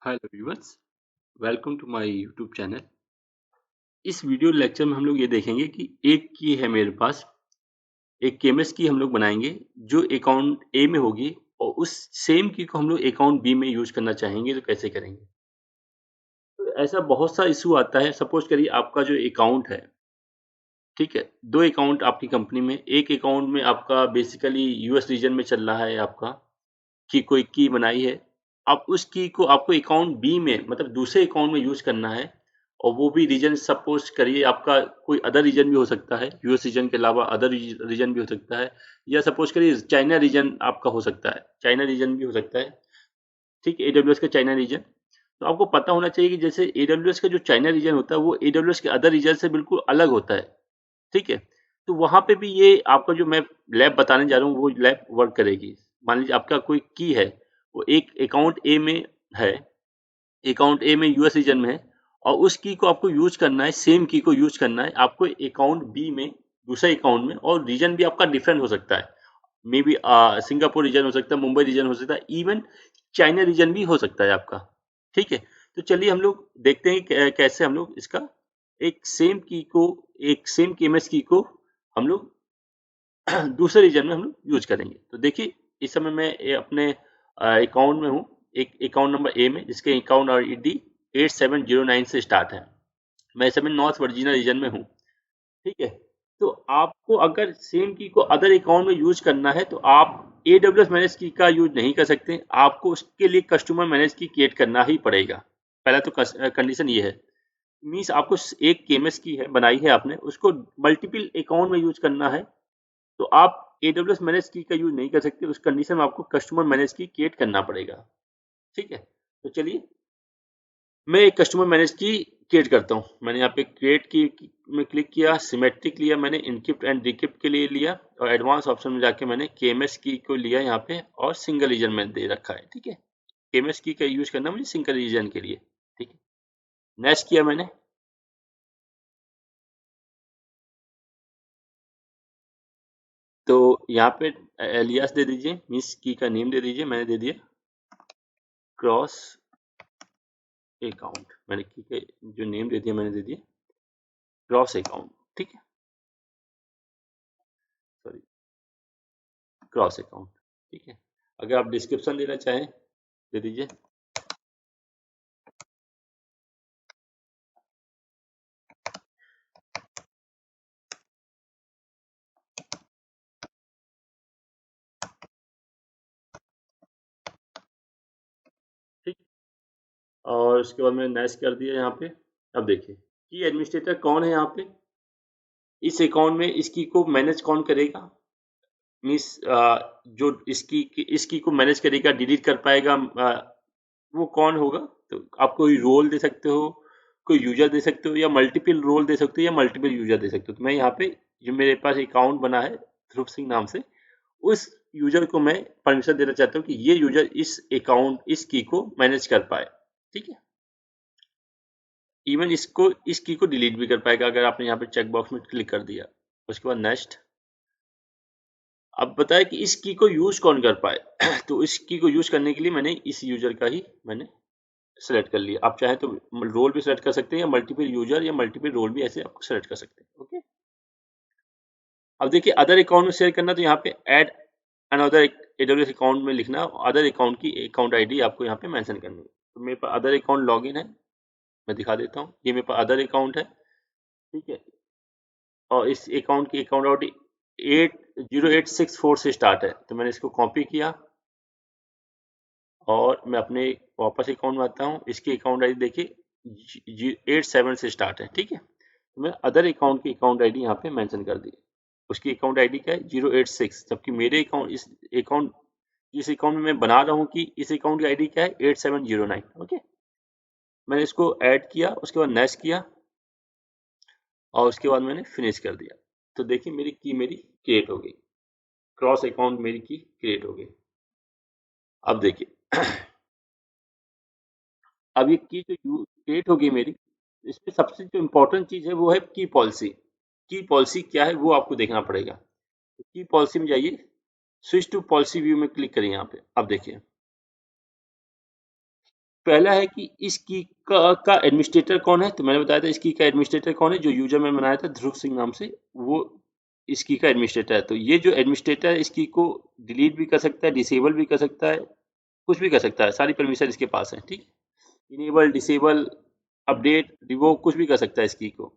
Hello viewers, welcome to my YouTube channel. इस video lecture में हम लोग ये देखेंगे कि एक की है मेरे पास, एक केएमएस की हम लोग बनाएंगे जो अकाउंट ए में होगी और उस सेम की को हम लोग अकाउंट बी में यूज करना चाहेंगे तो कैसे करेंगे। तो ऐसा बहुत सा इशू आता है। सपोज करिए आपका जो अकाउंट है, ठीक है, दो अकाउंट आपकी कंपनी में, एक अकाउंट में आपका बेसिकली यूएस रीजन में चल रहा है आपका की कोई की बनाई है। अब उस की को आपको अकाउंट बी में मतलब दूसरे अकाउंट में यूज करना है और वो भी रीजन सपोज करिए आपका कोई अदर रीजन भी हो सकता है, यूएस रीजन के अलावा अदर रीजन भी हो सकता है, या सपोज करिए चाइना रीजन आपका हो सकता है, चाइना रीजन भी हो सकता है। ठीक है, एडब्ल्यूएस का चाइना रीजन। तो आपको पता होना चाहिए कि जैसे एडब्ल्यूएस का जो चाइना रीजन होता है वो एडब्ल्यूएस के अदर रीजन से बिल्कुल अलग होता है। ठीक है, तो वहां पे भी ये आपका जो मैं लैब बताने जा रहा हूँ वो लैब वर्क करेगी। मान लीजिए आपका कोई की है, वो एक अकाउंट ए में है, अकाउंट ए में यूएस रीजन में है, और उस की को आपको यूज करना है, सेम की को यूज करना है आपको अकाउंट बी में, दूसरे अकाउंट में, और रीजन भी आपका डिफरेंट हो सकता है। मे बी सिंगापुर रीजन हो सकता है, मुंबई रीजन हो सकता है, इवन चाइना रीजन भी हो सकता है आपका। ठीक है, तो चलिए हम लोग देखते हैं कैसे हम लोग इसका एक सेम की को, एक सेम केएमएस की को हम लोग दूसरे रीजन में हम लोग यूज करेंगे। तो देखिए इस समय मैं अपने अकाउंट में हूँ, एक अकाउंट नंबर ए में जिसके अकाउंट आईडी 8709 से स्टार्ट है। मैं इस समय नॉर्थ वर्जीनिया रीजन में हूँ। ठीक है, तो आपको अगर सेम की को अदर अकाउंट में यूज करना है तो आप AWS मैनेज की का यूज नहीं कर सकते, आपको उसके लिए कस्टमर मैनेज की क्रिएट करना ही पड़ेगा। पहला तो कंडीशन ये है, मीन्स आपको एक केएमएस की है बनाई है आपने, उसको मल्टीपल अकाउंट में यूज करना है तो आप AWS मैनेज की का यूज नहीं कर सकते। उस कंडीशन में आपको कस्टमर मैनेज की क्रिएट करना पड़ेगा। ठीक है, तो चलिए मैं एक कस्टमर मैनेज की क्रिएट करता हूँ। मैंने यहाँ पे क्रिएट की में क्लिक किया, सिमेट्रिक लिया, मैंने इनक्रिप्ट एंड डिक्रिप्ट के लिए लिया, और एडवांस ऑप्शन में जाके मैंने केएमएस की को लिया यहाँ पे, और सिंगल रीजन में दे रखा है। ठीक है, केएमएस की का यूज करना मुझे सिंगल रीजन के लिए। ठीक है, नेक्स्ट किया मैंने। तो यहाँ पे एलियास दे दीजिए, मीन्स की का नेम दे दीजिए, मैंने दे दिया क्रॉस अकाउंट। मैंने की के जो नेम दे दिया मैंने दे दिया क्रॉस अकाउंट। ठीक है, सॉरी, क्रॉस अकाउंट। ठीक है, अगर आप डिस्क्रिप्शन देना चाहें दे दीजिए। ठीक, और उसके बाद मैंने नेक्स्ट कर दिया यहाँ पे। अब देखिए की एडमिनिस्ट्रेटर कौन है यहाँ पे, इस अकाउंट में इसकी को मैनेज कौन करेगा, मीन्स जो इसकी को मैनेज करेगा, डिलीट कर पाएगा, वो कौन होगा। तो आप कोई रोल दे सकते हो, कोई यूजर दे सकते हो, या मल्टीपल रोल दे सकते हो, या मल्टीपल यूजर दे सकते हो। तो मैं यहाँ पे जो मेरे पास अकाउंट बना है ध्रुव सिंह नाम से, उस यूजर को मैं परमिशन देना चाहता हूँ कि ये यूजर इस अकाउंट इस की को मैनेज कर पाए। ठीक है, इवन इसको इस की को डिलीट भी कर पाएगा अगर आपने यहाँ पे चेक बॉक्स में क्लिक कर दिया। उसके बाद नेक्स्ट। अब बताए कि इस की को यूज कौन कर पाए तो इस की को यूज करने के लिए मैंने इस यूजर का ही मैंने सेलेक्ट कर लिया। आप चाहे तो रोल भी सेलेक्ट कर सकते हैं, या मल्टीपल यूजर या मल्टीपल रोल भी ऐसे आपको सेलेक्ट कर सकते हैं। ओके, अब देखिए अदर अकाउंट में शेयर करना, तो यहाँ पे ऐड अनदर AWS अकाउंट में लिखना, अदर अकाउंट की अकाउंट आईडी आपको यहाँ पे मेंशन करनी है। तो मेरे पास अदर अकाउंट लॉगिन है, मैं दिखा देता हूँ, ये मेरे पास अदर अकाउंट है। ठीक है, और इस अकाउंट की अकाउंट आईडी 80864 से स्टार्ट है। तो मैंने इसको कॉपी किया और मैं अपने वापस अकाउंट में आता हूँ। इसकी अकाउंट आईडी देखिए 87 से स्टार्ट है। ठीक है, तो मैं अदर अकाउंट की अकाउंट आईडी यहाँ पे मेंशन कर दी। उसकी अकाउंट आईडी क्या है 086, जबकि मेरे अकाउंट इस अकाउंट जिस अकाउंट में मैं बना रहा हूँ कि इस अकाउंट की आईडी क्या है 8709। ओके, मैंने इसको ऐड किया, उसके बाद नेक्स्ट किया, और उसके बाद मैंने फिनिश कर दिया। तो देखिए मेरी की मेरी क्रिएट हो गई, क्रॉस अकाउंट मेरी की क्रिएट हो गई। अब देखिए अब ये की जो क्रिएट होगी मेरी, इसमें सबसे जो इम्पोर्टेंट चीज है वो है की पॉलिसी। की पॉलिसी क्या है वो आपको देखना पड़ेगा। की पॉलिसी में जाइए, स्विच टू पॉलिसी व्यू में क्लिक करिए यहाँ पे। अब देखिए पहला है कि इस की का एडमिनिस्ट्रेटर कौन है, तो मैंने बताया था इस की का एडमिनिस्ट्रेटर कौन है, जो यूजर मैंने बनाया था ध्रुव सिंह नाम से, वो इस की का एडमिनिस्ट्रेटर है। तो ये जो एडमिनिस्ट्रेटर है इस की को डिलीट भी कर सकता है, डिसेबल भी कर सकता है, कुछ भी कर सकता है, सारी परमिशन इसके पास है। ठीक, इनेबल, डिसेबल, अपडेट, रिवोक, कुछ भी कर सकता है इस की को।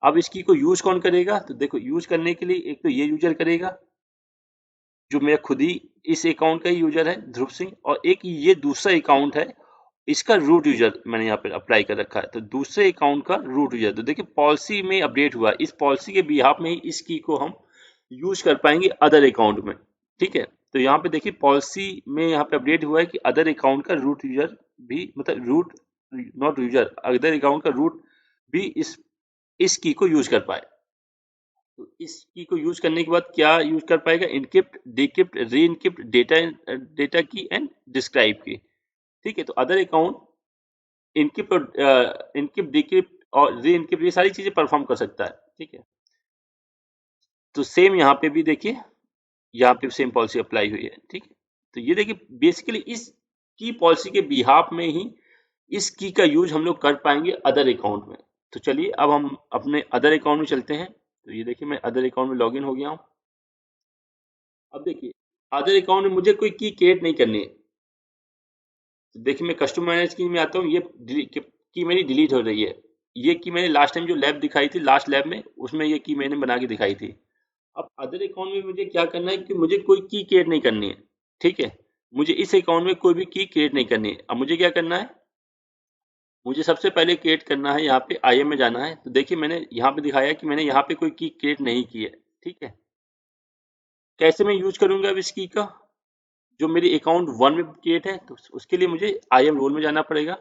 अब इस की को यूज कौन करेगा, तो देखो यूज करने के लिए एक तो ये यूजर करेगा जो मेरा खुद ही इस अकाउंट का ही यूजर है ध्रुव सिंह, और एक ये दूसरा अकाउंट है, इसका रूट यूजर मैंने यहाँ पे अप्लाई कर रखा है, तो दूसरे अकाउंट का रूट यूजर। तो देखिए पॉलिसी में अपडेट हुआ, इस पॉलिसी के बिहाफ में ही इस की को हम यूज कर पाएंगे अदर अकाउंट में। ठीक है, तो यहाँ पे देखिए पॉलिसी में यहाँ पे अपडेट हुआ है कि अदर अकाउंट का रूट यूजर भी, मतलब root not user, other account का रूट भी इस की को यूज कर पाए। तो इस की को यूज करने के बाद क्या यूज कर पाएगा, इनक्रिप्ट, डिक्रिप्ट, री इनक्रिप्ट, डेटा की एंड डिस्क्राइब की। ठीक है, तो अदर अकाउंट इनक्रिप्ट और इनक्रिप्ट, डिक्रिप्ट और री इनक्रिप्ट, ये सारी चीजें परफॉर्म कर सकता है। ठीक है, तो सेम यहाँ पे भी देखिए, यहाँ पे सेम पॉलिसी अप्लाई हुई है। ठीक है, तो ये देखिए बेसिकली इस की पॉलिसी के बिहाफ में ही इस की का यूज हम लोग कर पाएंगे अदर अकाउंट में। तो चलिए अब हम अपने अदर अकाउंट में चलते हैं। तो ये देखिए मैं अदर अकाउंट में लॉगिन हो गया हूँ। अब देखिए अदर अकाउंट में मुझे कोई की क्रिएट नहीं करनी है। तो देखिए मैं कस्टमर मैनेज की में आता हूँ, ये की मेरी डिलीट हो रही है। ये की मैंने लास्ट टाइम जो लैब दिखाई थी, लास्ट लैब में, उसमें ये की मैंने बना के दिखाई थी। अब अदर अकाउंट में मुझे क्या करना है कि मुझे कोई की क्रिएट नहीं करनी है। ठीक है, मुझे इस अकाउंट में कोई भी की क्रिएट नहीं करनी है। अब मुझे क्या करना है, मुझे सबसे पहले क्रिएट करना है, यहाँ पे IAM में जाना है। तो देखिए मैंने यहाँ पे दिखाया कि मैंने यहाँ पे कोई की क्रिएट नहीं की है। ठीक है, कैसे मैं यूज करूंगा अब इस की का, जो मेरी अकाउंट 1 में क्रिएट है, तो उसके लिए मुझे IAM रोल में जाना पड़ेगा।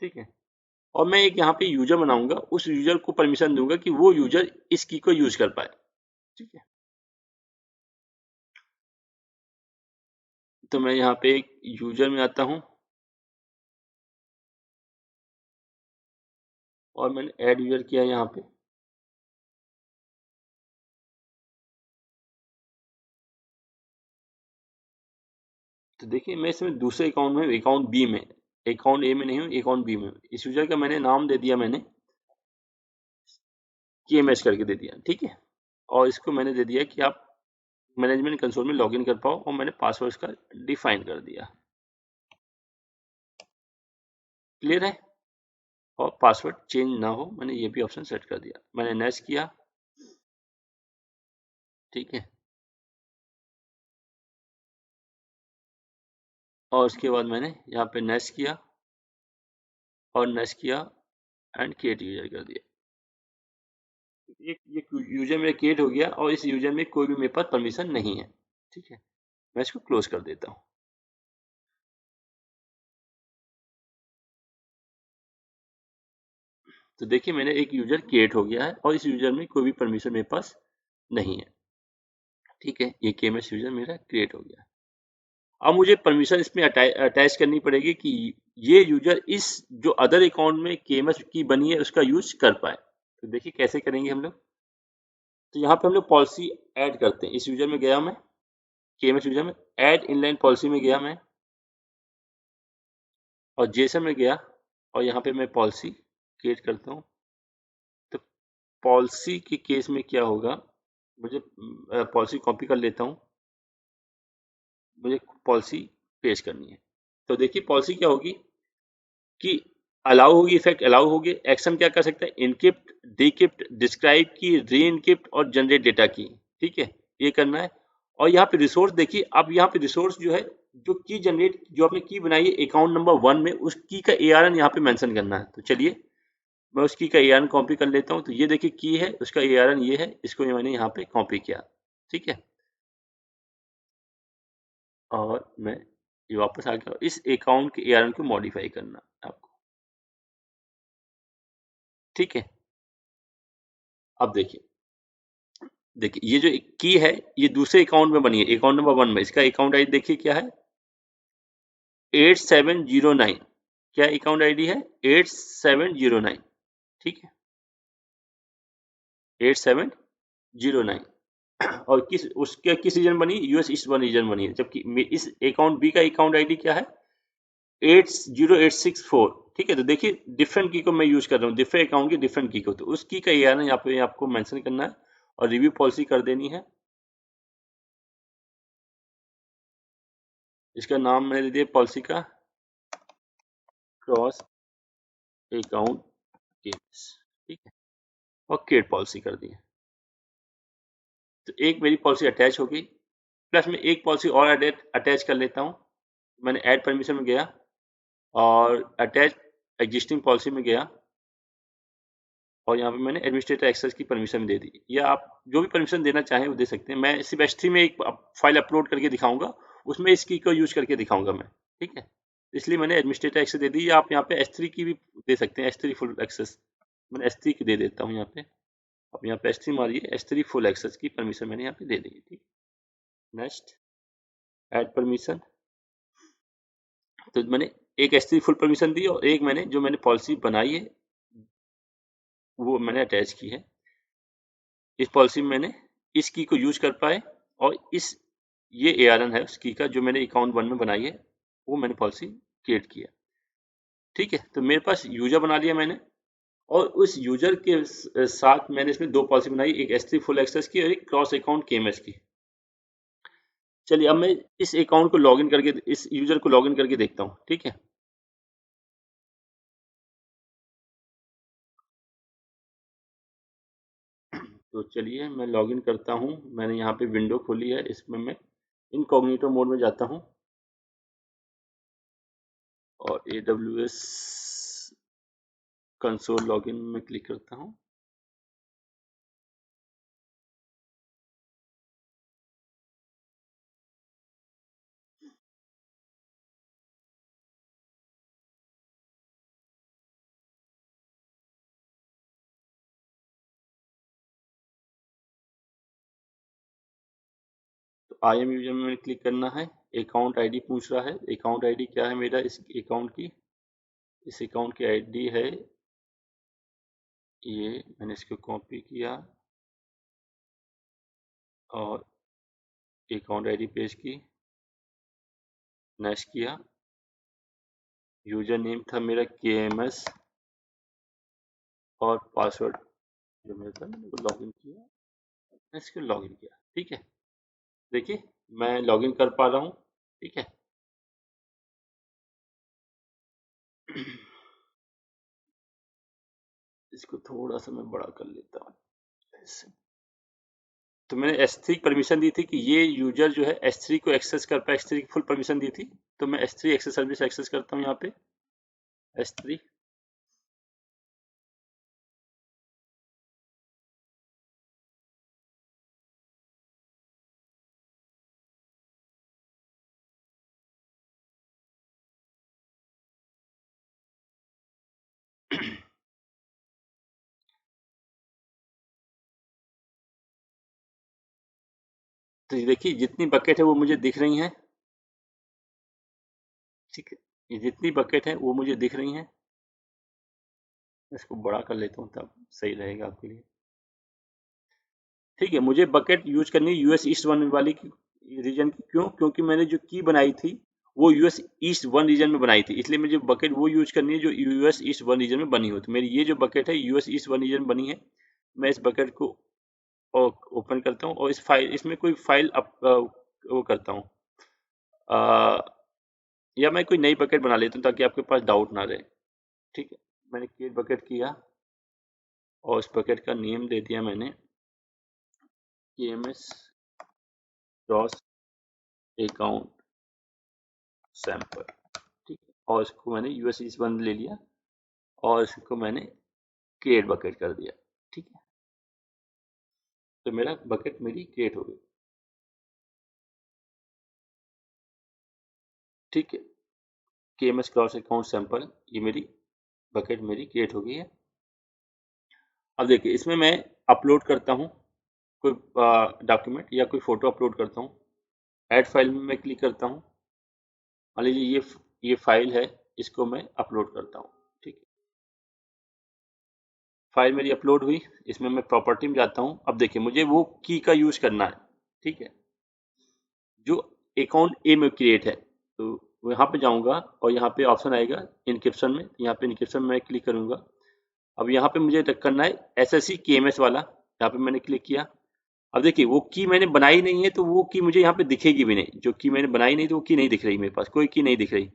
ठीक है, और मैं एक यहाँ पे यूजर बनाऊंगा, उस यूजर को परमिशन दूंगा कि वो यूजर इस की को यूज कर पाए। ठीक है, तो मैं यहाँ पे एक यूजर में आता हूँ और मैंने ऐड यूजर किया यहाँ पे। तो देखिए मैं इसमें दूसरे अकाउंट में, अकाउंट बी में, अकाउंट ए में नहीं हूँ, अकाउंट बी में हूँ। इस यूजर का मैंने नाम दे दिया, मैंने KMS करके दे दिया। ठीक है, और इसको मैंने दे दिया कि आप मैनेजमेंट कंसोल में लॉगिन कर पाओ, और मैंने पासवर्ड इसका डिफाइन कर दिया। क्लियर है, और पासवर्ड चेंज ना हो मैंने ये भी ऑप्शन सेट कर दिया। मैंने नेक्स्ट किया। ठीक है, और उसके बाद मैंने यहाँ पे नेक्स्ट किया और नेक्स्ट किया एंड क्रिएट यूजर कर दिया। ये यूजर मेरा क्रिएट हो गया, और इस यूजर में कोई भी मेरे पास परमिशन नहीं है। ठीक है, मैं इसको क्लोज कर देता हूँ। तो देखिए मैंने एक यूजर क्रिएट हो गया है, और इस यूजर में कोई भी परमिशन मेरे पास नहीं है। ठीक है, ये KMS यूजर मेरा क्रिएट हो गया। अब मुझे परमिशन इसमें अटैच करनी पड़ेगी कि ये यूजर इस जो अदर अकाउंट में KMS की बनी है उसका यूज कर पाए। तो देखिए कैसे करेंगे हम लोग। तो यहाँ पे हम लोग पॉलिसी ऐड करते हैं। इस यूजर में गया मैं, KMS यूजर में, ऐड इनलाइन पॉलिसी में गया मैं, और जेसन में गया, और यहाँ पे मैं पॉलिसी क्रिएट करता हूँ। तो पॉलिसी के केस में क्या होगा, मुझे पॉलिसी कॉपी कर लेता हूँ, मुझे पॉलिसी पेस्ट करनी है। तो देखिए पॉलिसी क्या होगी कि अलाउ होगी, इफेक्ट अलाउ होगी, एक्शन क्या कर सकता है, इनक्रिप्ट, डिक्रिप्ट, डिस्क्राइब की, री इनक्रिप्ट और जनरेट डेटा की। ठीक है, ये करना है। और यहाँ पे रिसोर्स देखिए, अब यहाँ पे रिसोर्स जो है, जो की जनरेट, जो आपने की बनाई है अकाउंट नंबर 1 में, उस की का ARN यहाँ पे मेंशन करना है। तो चलिए मैं उस की का ARN कॉपी कर लेता हूँ। तो ये देखिए की है, उसका ARN ये है, इसको मैंने यहाँ पे कॉपी किया। ठीक है, और मैं ये वापस आ गया। इस अकाउंट के ARN को मॉडिफाई करना आपको। ठीक है, अब देखिए, देखिए ये जो की है, ये दूसरे अकाउंट में बनी है, अकाउंट नंबर 1 में। इसका अकाउंट आईडी देखिए क्या है, 8709। क्या अकाउंट आईडी है, 8709। ठीक है, 8709। और किस रीजन बनी, यूएस ईस्ट 1 रीजन बनी है, जबकि इस अकाउंट बी का अकाउंट आईडी क्या है 80864। ठीक है, तो देखिए डिफरेंट की को मैं यूज कर रहा हूँ, डिफरेंट अकाउंट की डिफरेंट की को, तो उस की का ये है ना, यहाँ पे आपको मेंशन करना है और रिव्यू पॉलिसी कर देनी है। इसका नाम मैंने दे दिया पॉलिसी का क्रॉस अकाउंट केस, ठीक है, और क्रिएट पॉलिसी कर दी है। तो एक मेरी पॉलिसी अटैच हो गई, प्लस में एक पॉलिसी और अटैच कर लेता हूँ। मैंने ऐड परमिशन में गया और अटैच एग्जिस्टिंग पॉलिसी में गया और यहाँ पे मैंने एडमिनिस्ट्रेटर एक्सेस की परमिशन दे दी, या आप जो भी परमिशन देना चाहें वो दे सकते हैं। मैं सिर्फ S3 में एक फाइल अपलोड करके दिखाऊंगा, उसमें इस की को यूज करके दिखाऊंगा मैं, ठीक है। इसलिए मैंने एडमिनिस्ट्रेटर एक्सेस दे दी, या आप यहाँ पे S3 की भी दे सकते हैं, S3 फुल एक्सेस। मैंने S3 की दे देता हूँ यहाँ पे। अब यहाँ पे S3 मारिए, S3 फुल एक्सेस की परमिशन मैंने यहाँ पे दे दी, ठीक। नेक्स्ट ऐड परमिशन, तो मैंने एक S3 फुल परमिशन दी और एक मैंने जो मैंने पॉलिसी बनाई है वो मैंने अटैच की है। इस पॉलिसी में मैंने इस की को यूज कर पाए और इस ये ARN है उस की का जो मैंने अकाउंट 1 में बनाई है, वो मैंने पॉलिसी क्रिएट किया, ठीक है। तो मेरे पास यूजर बना लिया मैंने, और उस यूजर के साथ मैंने इसमें दो पॉलिसी बनाई, एक S3 फुल एक्सेस की और एक क्रॉस अकाउंट KMS की। चलिए अब मैं इस अकाउंट को लॉगिन करके, इस यूजर को लॉगिन करके देखता हूँ, ठीक है। तो चलिए मैं लॉगिन करता हूँ। मैंने यहाँ पे विंडो खोली है, इसमें मैं इनकॉग्निटो मोड में जाता हूँ और AWS कंसोल लॉगिन में क्लिक करता हूँ। तो IAM यूजर में क्लिक करना है, अकाउंट आईडी पूछ रहा है। अकाउंट आईडी क्या है मेरा इस अकाउंट की, इस अकाउंट की आईडी है ये, मैंने इसको कॉपी किया और अकाउंट आईडी पेस्ट की, नेक्स्ट किया। यूजर नेम था मेरा KMS और पासवर्ड जो मेरा था मैंने लॉगिन किया, इसको लॉगिन किया, ठीक है। देखिए मैं लॉगिन कर पा रहा हूँ, ठीक है। इसको थोड़ा सा मैं बड़ा कर लेता हूँ ऐसे। तो मैंने S3 परमिशन दी थी कि ये यूजर जो है S3 को एक्सेस कर पाए, S3 की फुल परमिशन दी थी, तो मैं S3 एक्सेस सर्विस एक्सेस करता हूँ यहाँ पे S3। तो ये देखिए जितनी बकेट है वो मुझे दिख रही हैं, ठीक है। ये जितनी बकेट है वो मुझे दिख रही हैं। इसको बड़ा कर लेता हूँ तब सही रहेगा आपके लिए, ठीक है। मुझे बकेट यूज करनी है यूएस ईस्ट 1 वाली की रीजन की, क्यों? क्योंकि मैंने जो की बनाई थी वो यूएस ईस्ट 1 रीजन में बनाई थी, इसलिए मुझे बकेट वो यूज करनी है जो यूएस ईस्ट 1 रीजन में बनी हो। तो मेरी ये जो बकेट है यूएस ईस्ट 1 रीजन बनी है, मैं इस बकेट को ओपन करता हूँ और इस फाइल, इसमें कोई फाइल वो करता हूँ, या मैं कोई नई बकेट बना लेता हूँ ताकि आपके पास डाउट ना रहे, ठीक है। मैंने क्रिएट बकेट किया और इस बकेट का नेम दे दिया मैंने KMS क्रॉस अकाउंट सैंपल, ठीक है। और इसको मैंने यूएस ईस्ट 1 ले लिया और इसको मैंने क्रिएट बकेट कर दिया, ठीक है। तो मेरा बकेट मेरी क्रिएट हो गई, ठीक है। KMS क्रॉस अकाउंट सैंपल, ये मेरी बकेट मेरी क्रिएट हो गई है। अब देखिए इसमें मैं अपलोड करता हूँ कोई डॉक्यूमेंट या कोई फोटो अपलोड करता हूँ। ऐड फाइल में मैं क्लिक करता हूँ, मान लीजिए ये फाइल है, इसको मैं अपलोड करता हूँ, ठीक है। फाइल मेरी अपलोड हुई, इसमें मैं प्रॉपर्टी में जाता हूँ। अब देखिए मुझे वो की का यूज करना है, ठीक है, जो अकाउंट ए में क्रिएट है। तो यहाँ पे जाऊँगा और यहाँ पे ऑप्शन आएगा इनक्रिप्शन में, यहाँ पे इनक्रिप्शन में क्लिक करूँगा। अब यहाँ पे मुझे करना है SSE KMS वाला, यहाँ पे मैंने क्लिक किया। अब देखिए वो की मैंने बनाई नहीं है तो वो की मुझे यहाँ पे दिखेगी भी नहीं, जो की मैंने बनाई नहीं तो वो की नहीं दिख रही, मेरे पास कोई की नहीं दिख रही।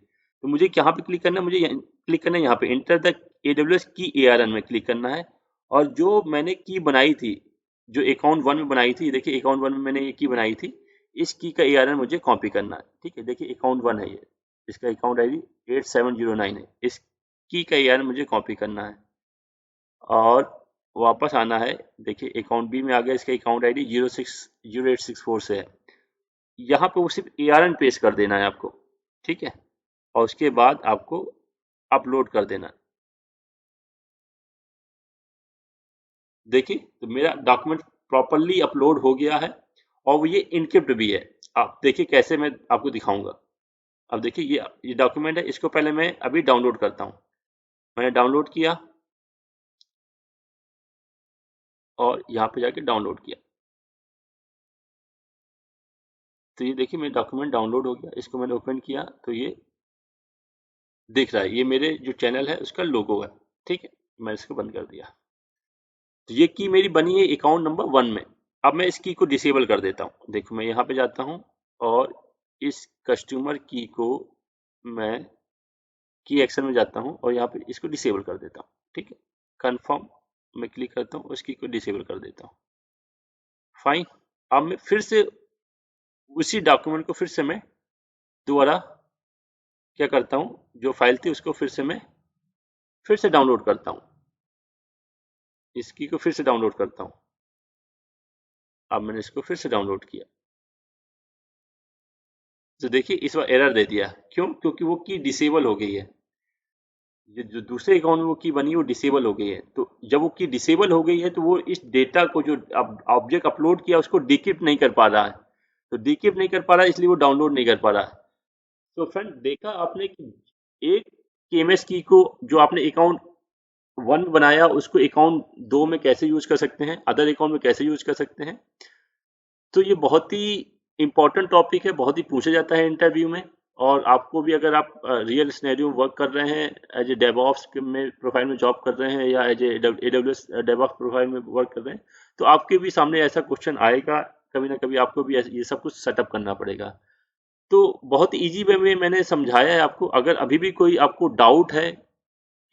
तो मुझे यहाँ पे क्लिक करना है, मुझे क्लिक करना है यहाँ पे इंटर द AWS की ARN में क्लिक करना है। और जो मैंने की बनाई थी, जो अकाउंट 1 में बनाई थी, देखिए अकाउंट 1 में मैंने ये की बनाई थी, इस की का ARN मुझे कॉपी करना है, ठीक है। देखिए अकाउंट 1 है ये, इसका अकाउंट ID 8709 है, इस की का ARN मुझे कॉपी करना है और वापस आना है। देखिए अकाउंट बी में आ गया, इसका अकाउंट ID 060864 से है। यहाँ पे वो सिर्फ ARN पेस्ट कर देना है आपको, ठीक है, और उसके बाद आपको अपलोड कर देना। देखिए तो मेरा डॉक्यूमेंट प्रॉपरली अपलोड हो गया है और वो ये इनक्रिप्ट भी है। आप देखिए कैसे मैं आपको दिखाऊंगा। अब देखिए ये डॉक्यूमेंट है, इसको पहले मैं अभी डाउनलोड करता हूँ। मैंने डाउनलोड किया और यहाँ पे जाके डाउनलोड किया, तो ये देखिए मेरा डॉक्यूमेंट डाउनलोड हो गया। इसको मैंने ओपन किया तो ये दिख रहा है, ये मेरे जो चैनल है उसका लोगो है, ठीक है। मैं इसको बंद कर दिया। तो ये की मेरी बनी है अकाउंट नंबर 1 में। अब मैं इस की को डिसेबल कर देता हूँ। देखो मैं यहाँ पे जाता हूँ और इस कस्टमर की को मैं की एक्शन में जाता हूँ और यहाँ पे इसको डिसेबल कर देता हूँ, ठीक है। कंफर्म में क्लिक करता हूँ, उस की को डिसेबल कर देता हूँ। फाइन। अब मैं फिर से उसी डॉक्यूमेंट को फिर से मैं दोबारा क्या करता हूँ, जो फाइल थी उसको फिर से डाउनलोड करता हूँ, इसकी को फिर से डाउनलोड करता हूँ। अब मैंने इसको फिर से डाउनलोड किया तो देखिए इस बार एरर दे दिया। क्यों? क्योंकि वो की डिसेबल हो गई है, जो दूसरे अकाउंट में वो की बनी है वो डिसेबल हो गई है। तो जब वो की डिसेबल हो गई है तो वो इस डेटा को जो ऑब्जेक्ट अपलोड किया उसको डिक्रिप्ट नहीं कर पा रहा है। तो डिक्रिप्ट नहीं कर पा रहा है इसलिए वो डाउनलोड नहीं कर पा रहा है। तो फ्रेंड देखा आपने कि एक KMS की को जो आपने अकाउंट 1 बनाया उसको अकाउंट 2 में कैसे यूज कर सकते हैं, अदर अकाउंट में कैसे यूज कर सकते हैं। तो ये बहुत ही इम्पोर्टेंट टॉपिक है, बहुत ही पूछा जाता है इंटरव्यू में। और आपको भी अगर आप रियल सिनेरियो में वर्क कर रहे हैं, एज ए डेवऑप्स में प्रोफाइल में जॉब कर रहे हैं या as a AWS DevOps profile में वर्क कर रहे हैं, तो आपके भी सामने ऐसा क्वेश्चन आएगा कभी ना कभी, आपको भी ये सब कुछ सेटअप करना पड़ेगा। तो बहुत इजी वे में मैंने समझाया है आपको। अगर अभी भी कोई आपको डाउट है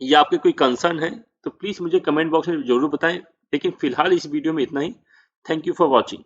या आपके कोई कंसर्न है तो प्लीज़ मुझे कमेंट बॉक्स में ज़रूर बताएं। लेकिन फिलहाल इस वीडियो में इतना ही। Thank you for watching.